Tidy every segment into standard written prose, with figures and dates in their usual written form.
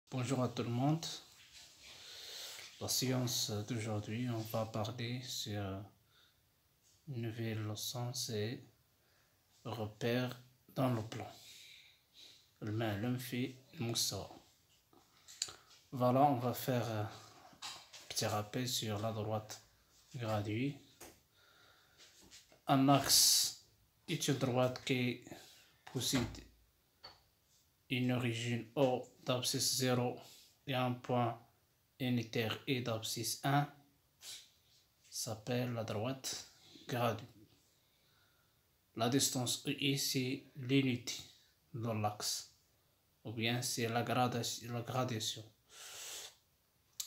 Bonjour à tout le monde. La séance d'aujourd'hui, on va parler sur une nouvelle leçon, c'est repères dans le plan. المعلم في المستوى. Voilà, on va faire un petit rappel sur la droite graduée. Un axe est une droite qui possède une origine O d'abscisse 0 et un point unitaire et d'abscisse 1 s'appelle la droite graduée. La distance EI, c'est l'unité dans l'axe, ou bien c'est la gradation.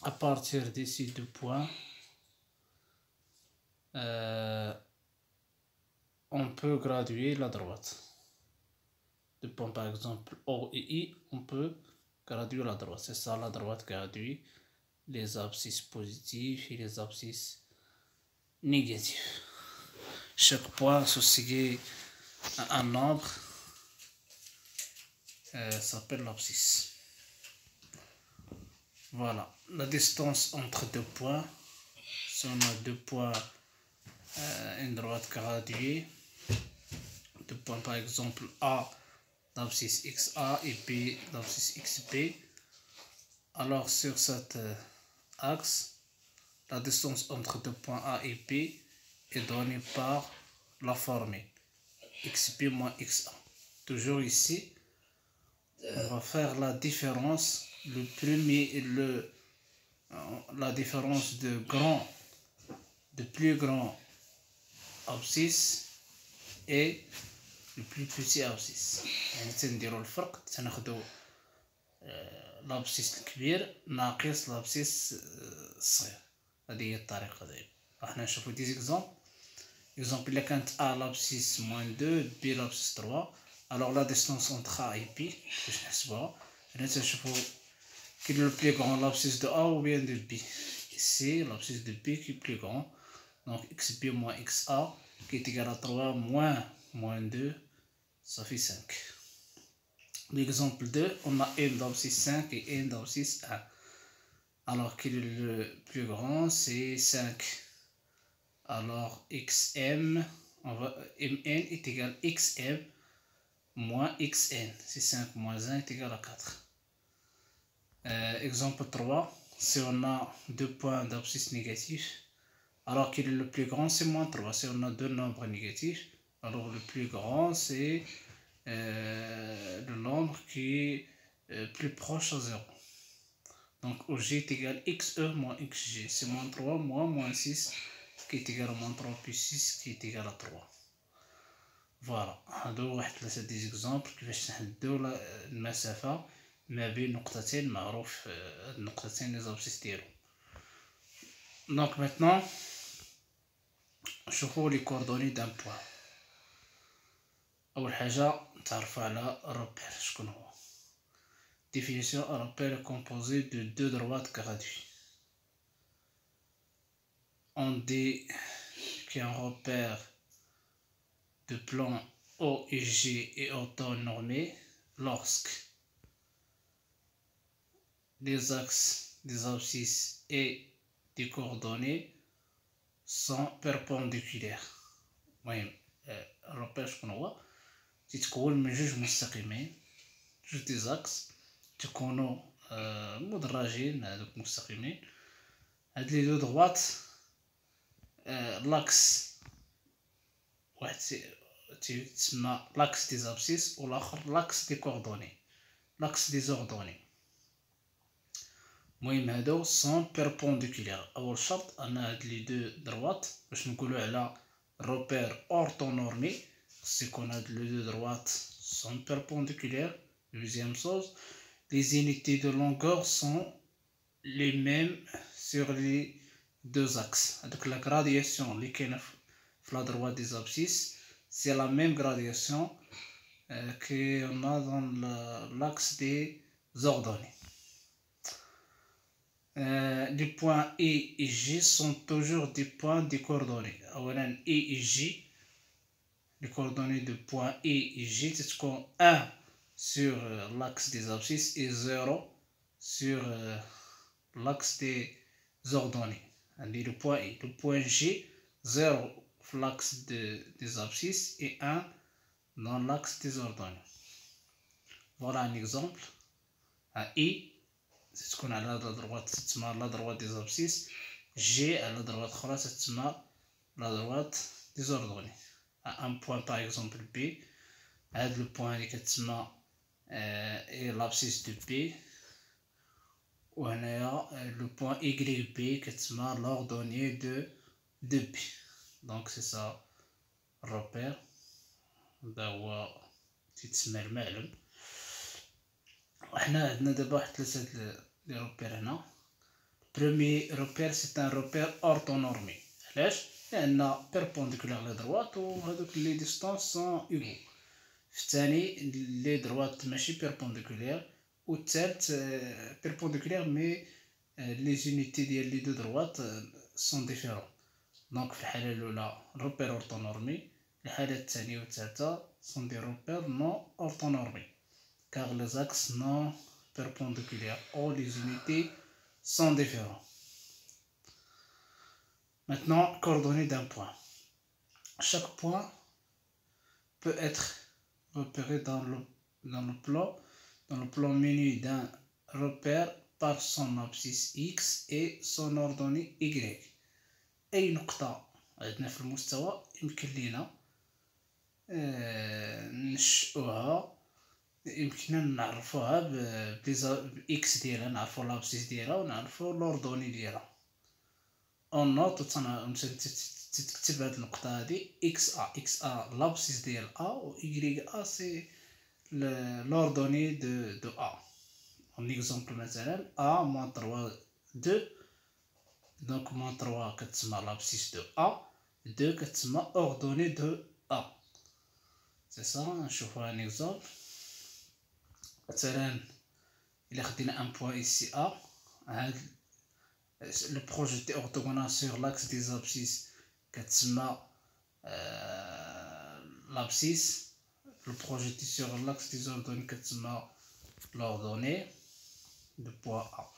À partir de ces deux points, on peut graduer la droite. Deux points par exemple O et I, on peut graduer la droite. C'est ça la droite graduée, les abscisses positifs et les abscisses négatifs. Chaque point associé à un nombre s'appelle l'abscisse. Voilà, la distance entre deux points, si on a deux points, une droite graduée, deux points par exemple A d'abscisse XA et B d'abscisse XB, alors sur cet axe, la distance entre deux points A et B est donnée par la formule XB moins XA. Toujours ici, on va faire la différence, la différence de plus grand abscisse et le plus petit abscisse. يعني تنديرو الفرق، تناخدو الابسيس الكبير ناقص الابسيس الصغير. هذه هي الطريقة ديالو. راح نشوفو دي اكزومبل. إلا كانت A l'abscisse moins 2 B l'abscisse 3، alors la distance entre A et B باش نحسبوها، هنا تنشوفو quel est le plus grand, l'abscisse de A ou bien de B. Ici, l'abscisse de B qui est plus grand, donc XB moins XA qui est égal à 3 moins 2, ça fait 5. L'exemple 2, on a n d'abscisse 5 et n d'abscisse 1. Alors quel est le plus grand? C'est 5. Alors xm, mn est égal à xm moins xn. C'est 5 moins 1 est égal à 4. Exemple 3, si on a deux points d'abscisse négatifs, alors quel est le plus grand? C'est moins 3. Si on a deux nombres négatifs, alors le plus grand c'est le nombre qui est plus proche à 0. Donc OG est égal à XE moins XG. C'est moins 3 moins 6 qui est égal à moins 3 plus 6 qui est égal à 3. Voilà, هادو واحد ثلاثة دي زيكزامبل كيفاش نحددو المسافة ما بين نقطتين معروف هاد النقطتين لي زابسيس ديالو. دونك ميتنون نشوفو لي كوردوني دان بوان. أول حاجة نتعرفو على روبير. شكون هو؟ Définition: un repère est composé de deux droites graduées. On dit qu'un repère de plan O et G est orthonormé lorsque les axes des abscisses et des coordonnées sont perpendiculaires. المهم الربير شكون هو؟ تتكون من جوج مستقيمين، جوج دي زاكس تكونوا مدرجين، هذوك مستقيمين. هاد لي دو دغوات لاكس واحد تسمى لاكس دي زابسيس والاخر لاكس دي كوردوني، لاكس دي زوردوني. المهم هادو سون بيربونديكولير. اول شرط ان هاد لي دو دروات باش نقولوا على روبير اورتونورمي خص يكون هاد لي دو دروات سون بيربونديكولير. Deuxième chose, les unités de longueur sont les mêmes sur les deux axes. Donc la gradation qui est la droite des abscisses, c'est la même gradation qu'on a dans l'axe des ordonnées. Les points E et G sont toujours des points de coordonnées. Alors E et G, les coordonnées de points E et G, c'est comme 1 sur l'axe des abscisses et 0 sur l'axe des ordonnées. Le point I. Le point G, 0 l'axe des abscisses et 1 dans l'axe des ordonnées. Voilà un exemple. Un I, c'est ce qu'on a là à la droite, c'est à la droite des abscisses. G à la droite, c'est à la droite des ordonnées. À un point par exemple B, le point est l'abscisse de B. Ou le point YB qui est l'ordonnée de B. Donc c'est ça repère. هو تيتسمى المعلم. وحنا عندنا دابا واحد 3 لي روبير هنا. Premier repère c'est un repère orthonormé. علاش؟ لأن perpendiculaire لي droite وهذوك لي distance sont égaux. في الثاني لي droite ماشي perpendiculaire والثالث perpendiculaire mais les unités ديال لي دو droite sont différents. Donc في الحالة الأولى repère orthonormé. الحالة الثانية والثالثة sont des repères non orthonormés car les axes non perpendiculaires ou les unités sont différents. Maintenant, coordonnées d'un point. Chaque point peut être repéré dans le plan menu d'un repère par son abscisse X et son ordonnée Y. أي نقطة عندنا في المستوى يمكن لينا نشئوها، يمكننا نعرفوها بإكس ديالها، نعرفو لابسيس ديالها ونعرفو لوردوني ديالها. اون نوت تتكتب هاد النقطة هادي إكس أ لابسيس ديال أ و إيكغيك أ سي لوردوني دو أ. اون إكزومبل مثلا أ موان 3 2 دونك موان 3 كتسمى لابسيس دو أ، 2 كتسمى أوردوني دو أ. سي سا. نشوفو ان اكزومبل. مثلا إلا خدينا ان بوان إيسي أ، هاد لو بروجيتي أورتوغونال سور لاكس دي زابسيس كتسمى l'abscisse. Le projeté sur l'axe des ordonnées كتسمى l'ordonnée de point A.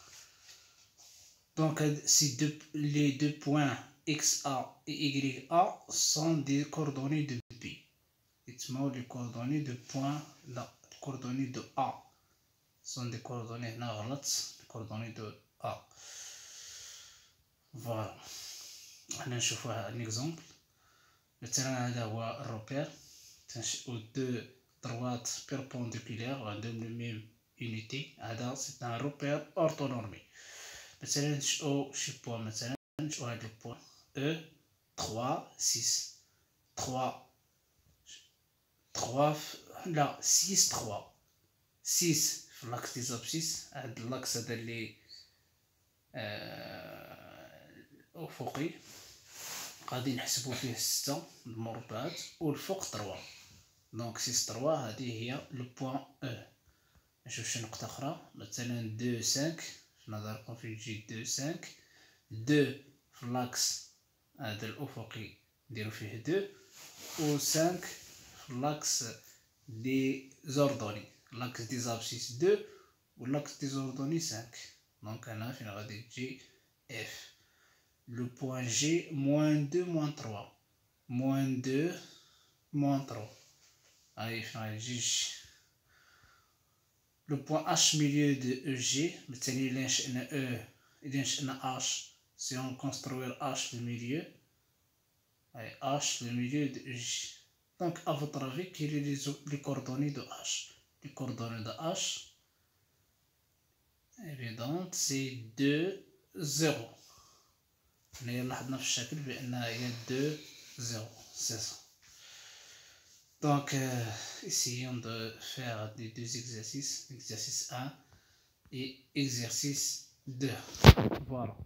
Donc si les deux points XA et YA sont des coordonnées de B. Les coordonnées de point là, les coordonnées de A sont des coordonnées les coordonnées de A. Voilà. On نشوف un exemple. مثلا هذا هو الروبير تنشئو دو droites perpendiculaires عندهم لو ميم unité. هذا c'est un repère orthonormé. مثلا نشئو شي بوان، مثلا نشئو هاد البوان E 3 6 3 لا 6 3 6 في لاكس دي زابسيس. هاد اللاكس هذا اللي افقي غادي نحسبو فيه 6 المربعات والفوق 3. دونك 6 3 هذه هي لو بوان او. نشوف شي نقطة أخرى، مثلا 2 5 في نظركم فين تجي 2 5 2 في لاكس هذا الأفقي نديرو فيه 2 و 5 في لاكس دي زوردوني، لاكس دي زابسيس 2 و لاكس دي زوردوني 5. دونك هنا فين غادي تجي اف. Le point G, moins 2, moins 3. Moins 2, moins 3. Allez, le point H milieu de EG, H, si on construit H le milieu, allez, H le milieu de EG. Donc, à votre avis, quelles sont les coordonnées de H? Les coordonnées de H, évidemment, c'est 2, 0. اللي لاحظنا في الشكل بأنها هي 2 0. C'est ça. Donc essayons de faire les deux exercices, exercice 1 et exercice 2. Voilà.